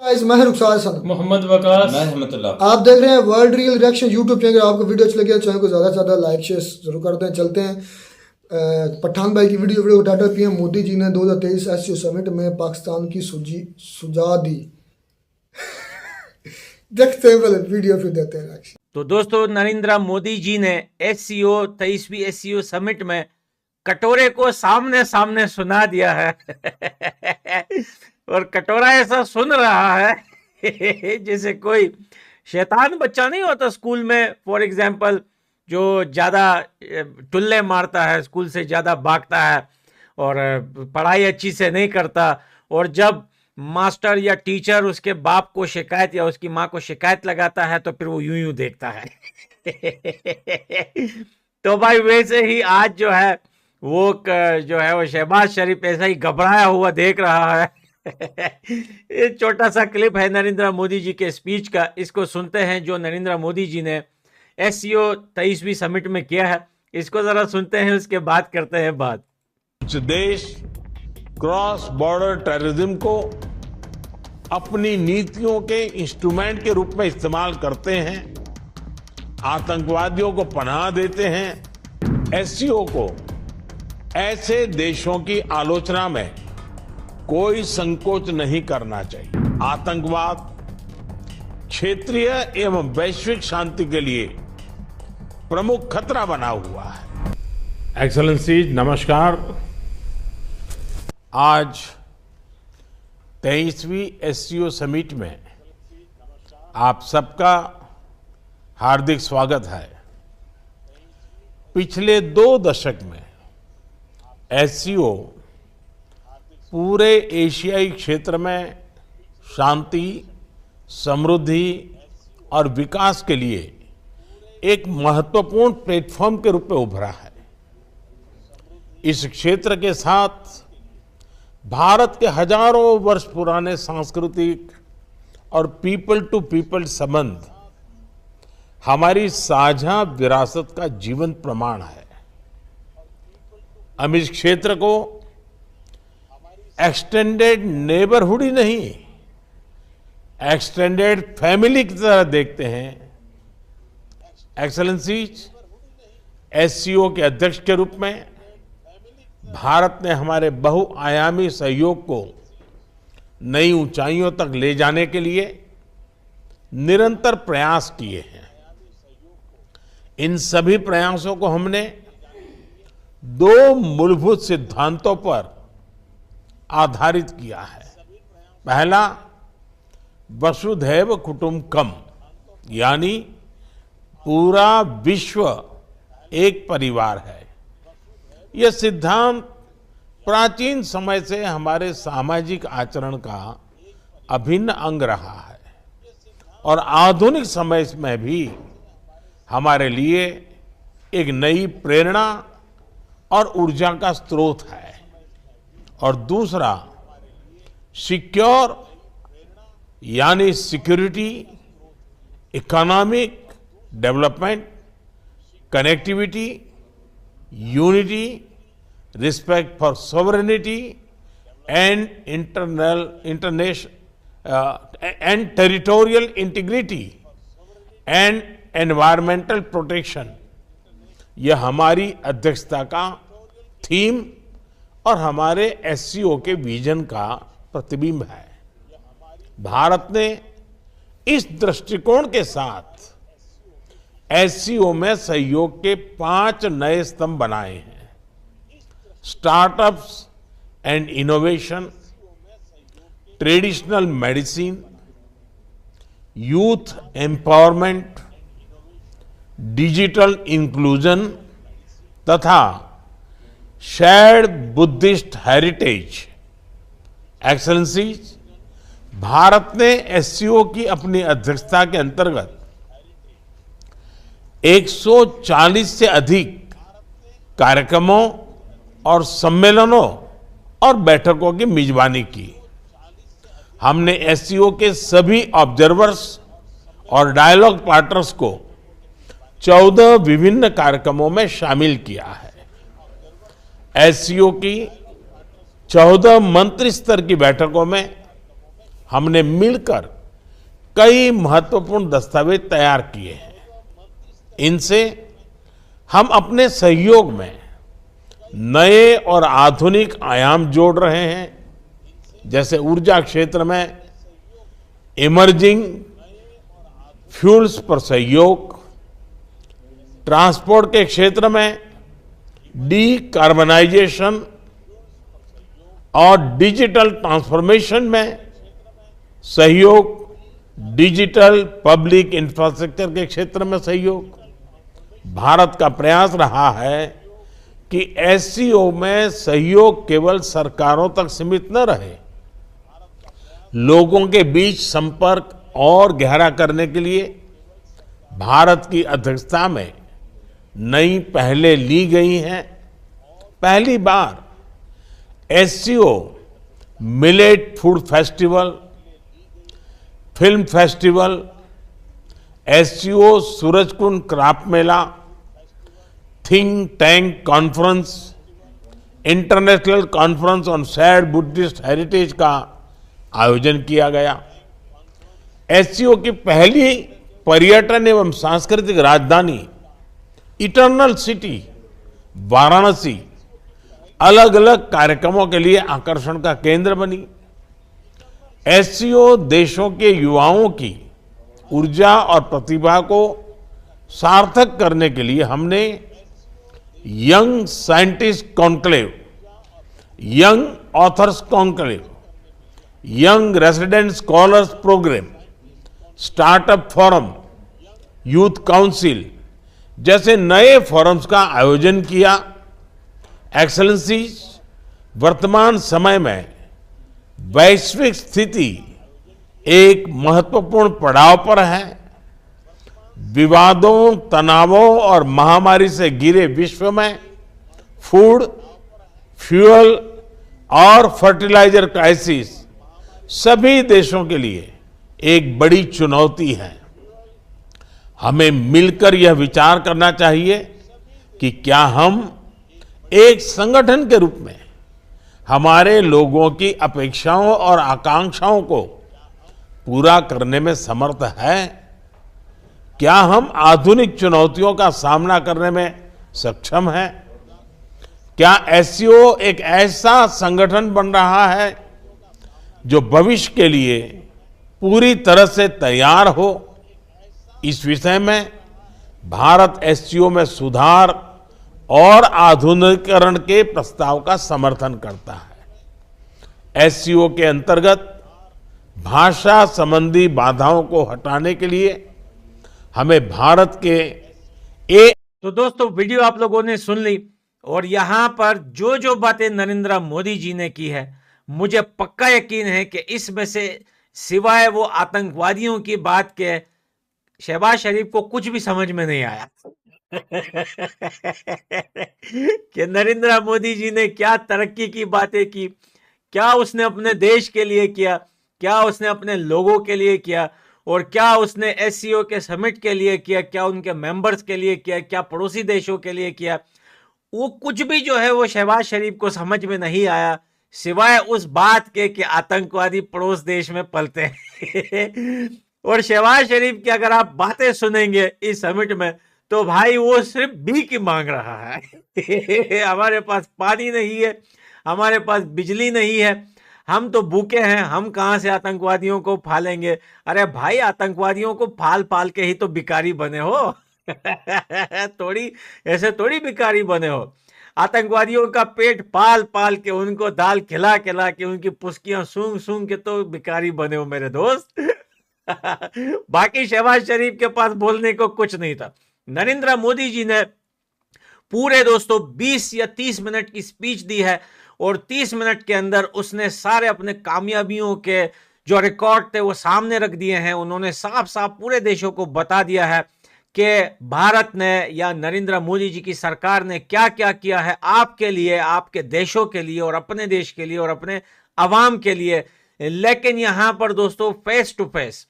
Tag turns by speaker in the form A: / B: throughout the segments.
A: मैं रुखसार हसन,
B: मोहम्मद वकास,
C: मैं रहमतुल्लाह।
A: आप देख रहे हैं world real reaction YouTube channel. आपको वीडियो अच्छी लगी है चैनल को ज़्यादा से ज़्यादा लाइक शेयर जरूर करते हैं। चलते हैं पठान भाई की video title PM Modi ji ने 2023 एससीओ समिट में पाकिस्तान की सुझा दी। देखते हैं पहले वीडियो फिर देते हैं रिएक्शन।
D: तो दोस्तों, नरेंद्र मोदी जी ने एससीओ 23वीं एससीओ समिट में कटोरे को सामने सामने सुना दिया है और कटोरा ऐसा सुन रहा है जैसे कोई शैतान बच्चा नहीं होता स्कूल में, फॉर एग्जाम्पल, जो ज़्यादा टुल्ले मारता है, स्कूल से ज़्यादा भागता है और पढ़ाई अच्छी से नहीं करता, और जब मास्टर या टीचर उसके बाप को शिकायत या उसकी माँ को शिकायत लगाता है तो फिर वो यूं यूं देखता है। तो भाई वैसे ही आज जो है वो शहबाज शरीफ ऐसा ही घबराया हुआ देख रहा है। ये छोटा सा क्लिप है नरेंद्र मोदी जी के स्पीच का, इसको सुनते हैं जो नरेंद्र मोदी जी ने एससीओ 23वीं समिट में किया है। इसको जरा सुनते हैं, उसके बाद करते हैं बात।
E: कुछ देश क्रॉस बॉर्डर टेररिज्म को अपनी नीतियों के इंस्ट्रूमेंट के रूप में इस्तेमाल करते हैं, आतंकवादियों को पनाह देते हैं। एससीओ को ऐसे देशों की आलोचना में कोई संकोच नहीं करना चाहिए। आतंकवाद क्षेत्रीय एवं वैश्विक शांति के लिए प्रमुख खतरा बना हुआ है। एक्सेलेंसीज, नमस्कार। आज 23वीं एससीओ समिट में आप सबका हार्दिक स्वागत है। पिछले 2 दशक में एससीओ पूरे एशियाई क्षेत्र में शांति, समृद्धि और विकास के लिए एक महत्वपूर्ण प्लेटफॉर्म के रूप में उभरा है। इस क्षेत्र के साथ भारत के हजारों वर्ष पुराने सांस्कृतिक और पीपल टू पीपल संबंध हमारी साझा विरासत का जीवंत प्रमाण है। हम इस क्षेत्र को एक्सटेंडेड नेबरहुड ही नहीं, एक्सटेंडेड फैमिली की तरह देखते हैं। एक्सेलेंसीज, एससीओ के अध्यक्ष के रूप में भारत ने हमारे बहुआयामी सहयोग को नई ऊंचाइयों तक ले जाने के लिए निरंतर प्रयास किए हैं। इन सभी प्रयासों को हमने 2 मूलभूत सिद्धांतों पर आधारित किया है। पहला, वसुधैव कुटुंबकम, यानी पूरा विश्व एक परिवार है। यह सिद्धांत प्राचीन समय से हमारे सामाजिक आचरण का अभिन्न अंग रहा है और आधुनिक समय में भी हमारे लिए एक नई प्रेरणा और ऊर्जा का स्रोत है। और दूसरा, सिक्योर, यानी security, economic development, connectivity, unity, respect for sovereignty and and territorial integrity and environmental protection. यह हमारी अध्यक्षता का थीम और हमारे एससीओ के विजन का प्रतिबिंब है। भारत ने इस दृष्टिकोण के साथ एससीओ में सहयोग के 5 नए स्तंभ बनाए हैं। Startups and innovation, traditional medicine, youth empowerment, digital inclusion तथा shared Buddhist heritage. Excellencies, Bharat ने एससीओ की अपनी अध्यक्षता के अंतर्गत 140 से अधिक कार्यक्रमों और सम्मेलनों और बैठकों की मेजबानी की। हमने एससीओ के सभी ऑब्जर्वर्स और डायलॉग पार्टनर्स को 14 विभिन्न कार्यक्रमों में शामिल किया है। एससीओ की 14 मंत्री स्तर की बैठकों में हमने मिलकर कई महत्वपूर्ण दस्तावेज तैयार किए हैं। इनसे हम अपने सहयोग में नए और आधुनिक आयाम जोड़ रहे हैं, जैसे ऊर्जा क्षेत्र में इमर्जिंग फ्यूल्स पर सहयोग, ट्रांसपोर्ट के क्षेत्र में डीकार्बनाइजेशन और डिजिटल ट्रांसफॉर्मेशन में सहयोग, डिजिटल पब्लिक इंफ्रास्ट्रक्चर के क्षेत्र में सहयोग। भारत का प्रयास रहा है कि एससीओ में सहयोग केवल सरकारों तक सीमित न रहे, लोगों के बीच संपर्क और गहरा करने के लिए भारत की अध्यक्षता में नई पहलें ली गई हैं। पहली बार SCO millet food festival, film festival, SCO Surajkund craft मेला, think tank conference, international conference on shared Buddhist heritage का आयोजन किया गया। एससीओ की पहली पर्यटन एवं सांस्कृतिक राजधानी इटर्नल सिटी वाराणसी अलग अलग कार्यक्रमों के लिए आकर्षण का केंद्र बनी। एससीओ देशों के युवाओं की ऊर्जा और प्रतिभा को सार्थक करने के लिए हमने young scientist conclave, young authors conclave, young resident scholars programme, startup forum, youth council जैसे नए फोरम्स का आयोजन किया। एक्सेलेंसीज, वर्तमान समय में वैश्विक स्थिति एक महत्वपूर्ण पड़ाव पर है। विवादों, तनावों और महामारी से घिरे विश्व में फूड, फ्यूल और फर्टिलाइजर क्राइसिस सभी देशों के लिए एक बड़ी चुनौती है। हमें मिलकर यह विचार करना चाहिए कि क्या हम एक संगठन के रूप में हमारे लोगों की अपेक्षाओं और आकांक्षाओं को पूरा करने में समर्थ है? क्या हम आधुनिक चुनौतियों का सामना करने में सक्षम हैं? क्या एससीओ एक ऐसा संगठन बन रहा है जो भविष्य के लिए पूरी तरह से तैयार हो? इस विषय में भारत एससीओ में सुधार और आधुनिकीकरण के प्रस्ताव का समर्थन करता है। एससीओ के अंतर्गत भाषा संबंधी बाधाओं को हटाने के लिए हमें भारत के
D: तो दोस्तों वीडियो आप लोगों ने सुन ली, और यहां पर जो जो बातें नरेंद्र मोदी जी ने की है, मुझे पक्का यकीन है कि इसमें से सिवाय वो आतंकवादियों की बात के शहबाज शरीफ को कुछ भी समझ में नहीं आया कि नरेंद्र मोदी जी ने क्या तरक्की की बातें की, क्या उसने अपने देश के लिए किया, क्या उसने अपने लोगों के लिए किया, और क्या उसने एससीओ के समिट के लिए किया, क्या उनके मेंबर्स के लिए किया, क्या पड़ोसी देशों के लिए किया। वो कुछ भी जो है वो शहबाज शरीफ को समझ में नहीं आया, सिवाय उस बात के कि आतंकवादी पड़ोस देश में पलते हैं और शहबाज शरीफ की अगर आप बातें सुनेंगे इस समिट में, तो भाई वो सिर्फ भीख ही मांग रहा है हमारे पास पानी नहीं है, हमारे पास बिजली नहीं है, हम तो भूखे हैं, हम कहां से आतंकवादियों को पालेंगे। अरे भाई, आतंकवादियों को पाल पाल के ही तो भिखारी बने हो थोड़ी ऐसे थोड़ी भिखारी बने हो। आतंकवादियों का पेट पाल पाल के, उनको दाल खिला खिला के, उनकी पुस्कियां सूंघ सूंघ के तो भिखारी बने हो मेरे दोस्त बाकी शहबाज शरीफ के पास बोलने को कुछ नहीं था। नरेंद्र मोदी जी ने पूरे दोस्तों 20 या 30 मिनट की स्पीच दी है, और 30 मिनट के अंदर उसने सारे अपने कामयाबियों के जो रिकॉर्ड थे वो सामने रख दिए हैं। उन्होंने साफ साफ पूरे देशों को बता दिया है कि भारत ने या नरेंद्र मोदी जी की सरकार ने क्या क्या किया है आपके लिए, आपके देशों के लिए, और अपने देश के लिए, और अपने अवाम के लिए। लेकिन यहां पर दोस्तों फेस टू फेस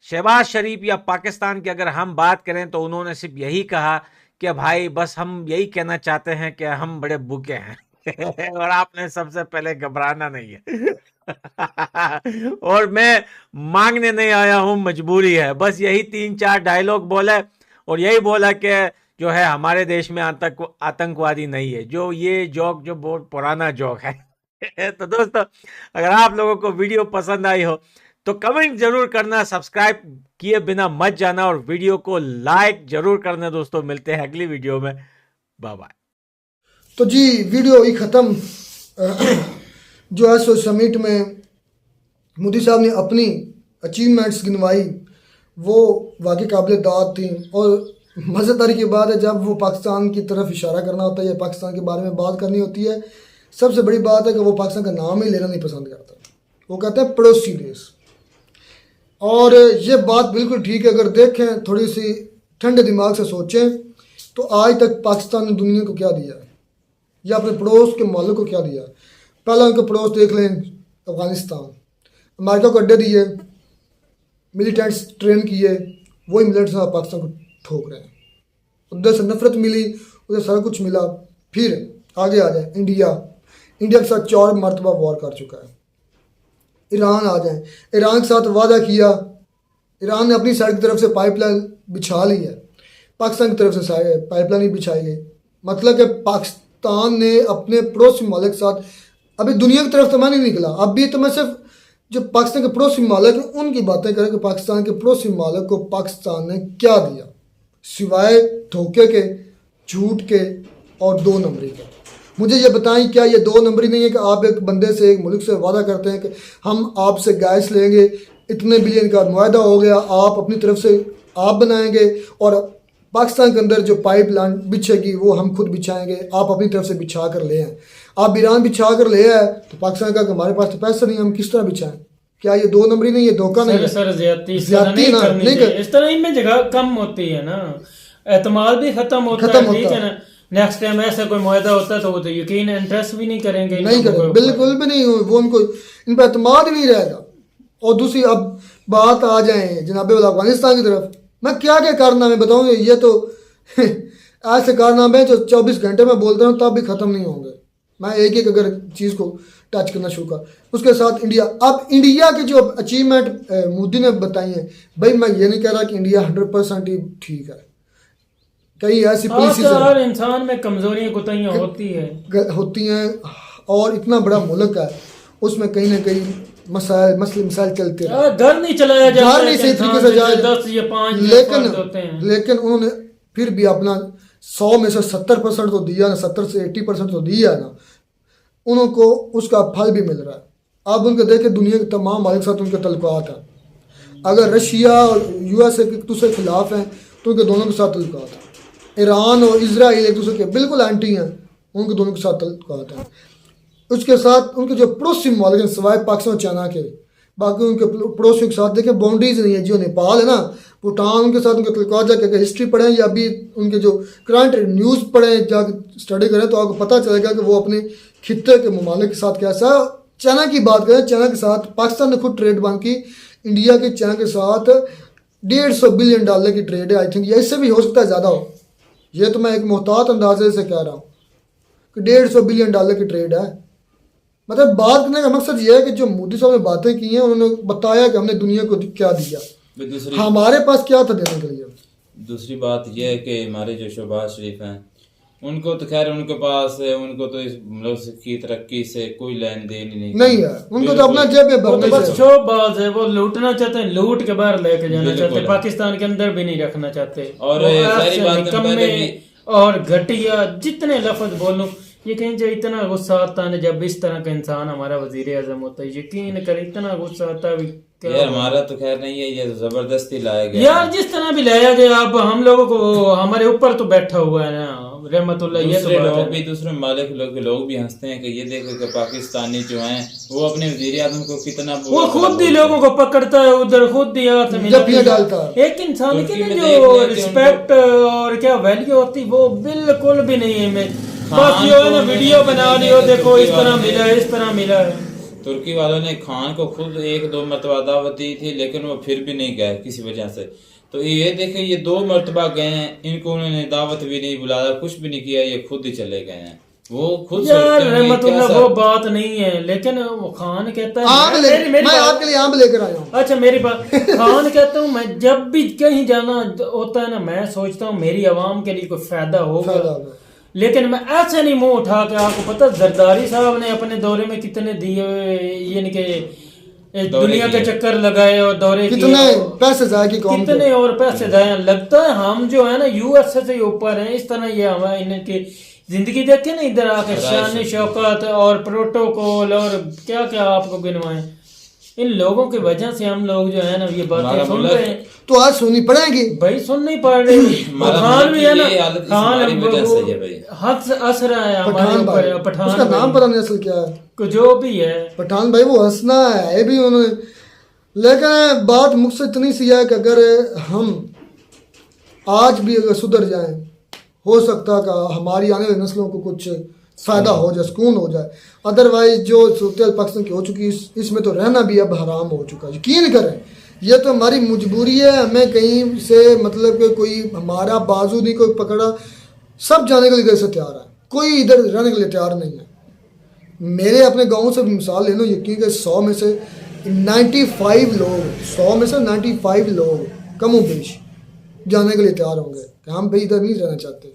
D: शहबाज शरीफ या पाकिस्तान की अगर हम बात करें तो उन्होंने सिर्फ यही कहा कि भाई बस हम यही कहना चाहते हैं कि हम बड़े भूखे हैं और आपने सबसे पहले घबराना नहीं है और मैं मांगने नहीं आया हूं, मजबूरी है। बस यही 3-4 डायलॉग बोला और यही बोला कि जो है हमारे देश में आतंकवादी नहीं है। जो ये जोक जो बहुत पुराना जोक है। तो दोस्तों, अगर आप लोगों को वीडियो पसंद आई हो तो कमेंट जरूर करना, सब्सक्राइब किए बिना मत जाना और वीडियो को लाइक जरूर करना। दोस्तों, मिलते हैं अगली वीडियो में। Bye bye.
A: तो जी वीडियो ही ख़त्म। जो है सो समिट में मोदी साहब ने अपनी अचीवमेंट्स गिनवाई, वो वाकई काबिल दाद थी। और मज़ेदारी की बात है, जब वो पाकिस्तान की तरफ इशारा करना होता है या पाकिस्तान के बारे में बात करनी होती है, सबसे बड़ी बात है कि वो पाकिस्तान का नाम ही लेना नहीं पसंद करता। वो कहते हैं पड़ोसी देश। और ये बात बिल्कुल ठीक है। अगर देखें, थोड़ी सी ठंडे दिमाग से सोचें, तो आज तक पाकिस्तान ने दुनिया को क्या दिया है या अपने पड़ोस के मुल्क को क्या दिया। पहला उनके पड़ोस देख लें, अफ़गानिस्तान। अमेरिका को अड्डे दिए, मिलिटेंट्स ट्रेन किए, वही मिलिटेंट्स पाकिस्तान को ठोक रहे हैं। उधर से नफरत मिली, उधर सारा कुछ मिला। फिर आगे आ जाए, इंडिया के साथ 4 मरतबा वॉर कर चुका है। ईरान आ जाए, ईरान के साथ वादा किया, ईरान ने अपनी साइड की तरफ से पाइपलाइन बिछा ली है, पाकिस्तान की तरफ से पाइपलाइन ही बिछाई गई। मतलब कि पाकिस्तान ने अपने पड़ोसी मालिक के साथ, अभी दुनिया की तरफ तो मैं नहीं निकला, अभी तो मैं सिर्फ जो पाकिस्तान के पड़ोसी मालिक हैं उनकी बातें करें कि पाकिस्तान के पड़ोसी मालिक को पाकिस्तान ने क्या दिया, सिवाय धोखे के, झूठ के और 2 नंबरी के। मुझे ये बताएं, क्या ये 2 नंबरी नहीं है कि आप एक बंदे से, एक मुल्क से वादा करते हैं कि हम आपसे गैस लेंगे, इतने बिलियन का मुआहदा हो गया, आप अपनी तरफ से आप बनाएंगे और पाकिस्तान के अंदर जो पाइपलाइन बिछेगी वो हम खुद बिछाएंगे, आप अपनी तरफ से बिछा कर ले आए। आप ईरान बिछा कर ले आए तो पाकिस्तान का हमारे पास तो पैसा नहीं, हम किस तरह बिछाएं? क्या ये 2 नंबरी नहीं, ये धोखा नहीं है?
B: सर ज्यादती
A: ना, नहीं कर,
B: इस तरह इनमें जगह कम होती है ना, एतमाद भी खत्म होता है। ठीक है ना, नेक्स्ट टाइम ऐसा कोई मुआहदा होता है तो वो तो यकीन इंटरेस्ट भी नहीं करेंगे,
A: नहीं करेंगे, बिल्कुल भी नहीं। वो उनको इन पर एतमाद नहीं रहेगा। और दूसरी अब बात आ जाए जनाबे वाला अफगानिस्तान की तरफ, मैं क्या क्या कारनामे बताऊँ? ये तो ऐसे कारनामे जो 24 घंटे में बोलता हूँ तब भी ख़त्म नहीं होंगे। मैं एक एक अगर चीज़ को टच करना शुरू कर, उसके साथ इंडिया। अब इंडिया के जो अचीवमेंट मोदी ने बताई हैं, भाई मैं ये नहीं कह रहा कि इंडिया 100% ही ठीक है। कई ऐसी पॉलिसीज
B: हर इंसान में कमजोरियां कोताहियां
A: होती हैं और इतना बड़ा मुल्क है, उसमें कहीं ना कहीं मसाइल चलते रहे।
B: घर नहीं चलाया जाता,
A: घर नहीं सही तरीके से जाए,
B: 10 या 5
A: लेकिन उन्होंने फिर भी अपना 100 में से 70% तो दिया ना, 70 से 80% तो दिया ना, उनको उसका फल भी मिल रहा है। आप उनके देखें, दुनिया के तमाम मालिक साथ उनके तल्लुकात हैं। अगर रशिया और USA एक दूसरे के खिलाफ हैं तो उनके दोनों के साथ तल्लुकात हैं। ईरान और इजराइल एक दूसरे के बिल्कुल एंटी हैं, उनके दोनों के साथ तल्लुकात हैं। उसके साथ उनके जो पड़ोसी मालिक हैं सिवाय पाकिस्तान और चाइना के, बाकी उनके पड़ोसियों के साथ देखें बाउंड्रीज नहीं है। जो नेपाल है ना, भूटान, उनके साथ उनके तल्लुकात जाकर हिस्ट्री पढ़ें या अभी उनके जो करंट न्यूज़ पढ़ें, जाकर स्टडी करें तो आपको पता चलेगा कि वो अपने खित्ते के ममालिक के साथ कैसा। चाइना की बात करें, चाइना के साथ पाकिस्तान ने खुद ट्रेड बंद की। इंडिया के चाइना के साथ $150 बिलियन की ट्रेड है, आई थिंक, या इससे भी हो सकता है ज़्यादा हो। ये तो मैं एक मोहतात अंदाजे से कह रहा हूँ कि $150 बिलियन की ट्रेड है। मतलब बात करने का मकसद ये है कि जो मोदी साहब ने बातें की हैं, उन्होंने बताया कि हमने दुनिया को क्या दिया, हमारे पास क्या था देने के लिए।
C: दूसरी बात यह है कि हमारे जो शहबाज शरीफ हैं, उनको तो खैर उनके पास है, उनको तो इस मुल्क की तरक्की से कोई लेन देन ही नहीं
A: है। उनको तो अपना जेब में भरने
B: बस शोबाज है, वो लूटना चाहते हैं, लूट के बाहर लेके जाना चाहते हैं, पाकिस्तान के अंदर भी नहीं रखना चाहते।
C: और सारी बात
B: और घटिया जितने लफ्ज बोलूं, ये कहीं जो इतना गुस्सा आता है जब इस तरह का इंसान हमारा वजीर आजम होता है, यकीन कर इतना गुस्सा आता है।
C: यार हमारा तो खैर नहीं है, ये जबरदस्ती लाया गया
B: यार, जिस तरह भी लाया गया। अब हम लोगों को हमारे ऊपर तो बैठा हुआ है ना रहमतुल्लाह, ये तो
C: लोग भी, दूसरे मालिक लोग भी हंसते हैं कि ये देखो कि पाकिस्तानी जो हैं वो अपने वजीर आजम को कितना,
B: वो खुद ही लोगों को पकड़ता है उधर, खुद ही हाथ में डालता है। एक इंसान की जो रिस्पेक्ट और क्या वैल्यू होती वो बिल्कुल भी नहीं है। बस जो है ना वीडियो बना लियो, देखो इस तरह मिला है, इस तरह मिला है।
C: तुर्की वालों ने खान को खुद 1-2 मरतबा दावत दी थी, लेकिन वो फिर भी नहीं गए किसी वजह से। तो ये देखें, ये 2 मरतबा गए हैं, इनको उन्होंने दावत भी नहीं बुलाया, कुछ भी नहीं किया, ये खुद ही चले गए हैं। वो खुद
B: यार
C: सोचते होंगे
B: रहमतुल्लाह
C: क्या
B: वो बात नहीं है, लेकिन वो खान कहता है
A: आम ले
B: मेरी
A: मैं
B: बात-
A: आपके लिए आम लेकर आया हूँ।
B: अच्छा मेरी बात खान कहता हूँ, मैं जब भी कहीं जाना होता है ना, मैं सोचता हूँ मेरी आवाम के लिए कोई फायदा
A: फायदा
B: होगा,
A: होगा।
B: लेकिन मैं ऐसे नहीं मुंह उठा के, आपको पता जरदारी साहब ने अपने दौरे में कितने दिए यानी कि दुनिया के चक्कर लगाए और दौरे
A: कितने
B: किए,
A: पैसे जाए की कौम
B: कितने और पैसे जाए। लगता है हम जो है ना यूएसए से ऊपर हैं, इस तरह ये हमारे इनकी जिंदगी देखे ना इधर आके शान शौकत और प्रोटोकॉल और क्या क्या आपको गिनवाएं, इन लोगों की वजह से हम लोग जो है ना ये बातें सुन रहे हैं।
A: तो आज सुननी पड़ेगी
B: भाई सुन नहीं पड़ रही। खान भी है ना, खान हद से हंस रहा है
A: पठान भाई,
B: हमारे ऊपर,
A: उसका
B: पठान
A: नाम पता नहीं असल क्या है,
B: भाई, जो भी है
A: पठान भाई वो हंसना है भी उन्होंने, लेकिन बात मुझसे इतनी सी है कि अगर हम आज भी अगर सुधर जाएं, हो सकता है हमारी आने वाली नस्लों को कुछ फायदा हो जाए, सुकून हो जाए। अदरवाइज जो सूरत पाकिस्तान की हो चुकी है इसमें तो रहना भी अब हराम हो चुका है। यकीन करें ये तो हमारी मजबूरी है, हमें कहीं से मतलब कि कोई हमारा बाजू नहीं कोई पकड़ा, सब जाने के लिए इधर से तैयार है, कोई इधर रहने के लिए तैयार नहीं है। मेरे अपने गांव से मिसाल ले लो, यकीन कर 100 में से 95 लोग, 100 में से 95 लोग कम बेश जाने के लिए तैयार होंगे कि हम भाई इधर नहीं रहना चाहते।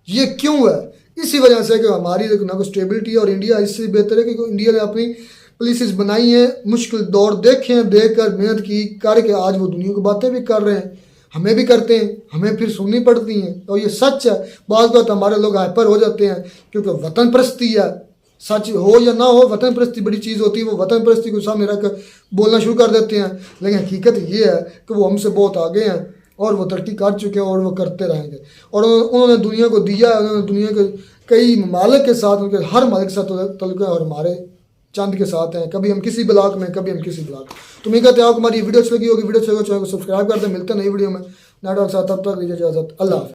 A: ये क्यों है? इसी वजह से कि हमारी ना कोई स्टेबिलिटी है, और इंडिया इससे बेहतर है कि इंडिया ने अपनी पुलिस बनाई है, मुश्किल दौर देखे हैं, देख कर मेहनत की करके आज वो दुनिया को बातें भी कर रहे हैं, हमें भी करते हैं, हमें फिर सुननी पड़ती हैं। और ये सच है, बाद बात हमारे लोग हाइपर हो जाते हैं क्योंकि वतन परस्ती है, सच हो या ना हो वतन परस्ती बड़ी चीज़ होती है, वो वतन परस्ती को सामने रख कर बोलना शुरू कर देते हैं। लेकिन हकीकत ये है कि वो हमसे बहुत आगे हैं और वो तरक्की कर चुके हैं और वो करते रहेंगे। और उन्होंने दुनिया को दिया है, उन्होंने दुनिया के कई ममालिक के साथ, उनके हर मालिक के साथ तल्लुक़ है और हमारे चंद के साथ हैं। कभी हम किसी ब्लॉक में, कभी हम किसी ब्लॉक में। तो मैं कहते हैं आपको हमारी वीडियो अच्छी लगी होगी, वीडियो अच्छी लगी चैनल को सब्सक्राइब कर दें। मिलते हैं नई वीडियो में, नाटक साथ, तब तक दीजिए इजाज़त, अल्लाह।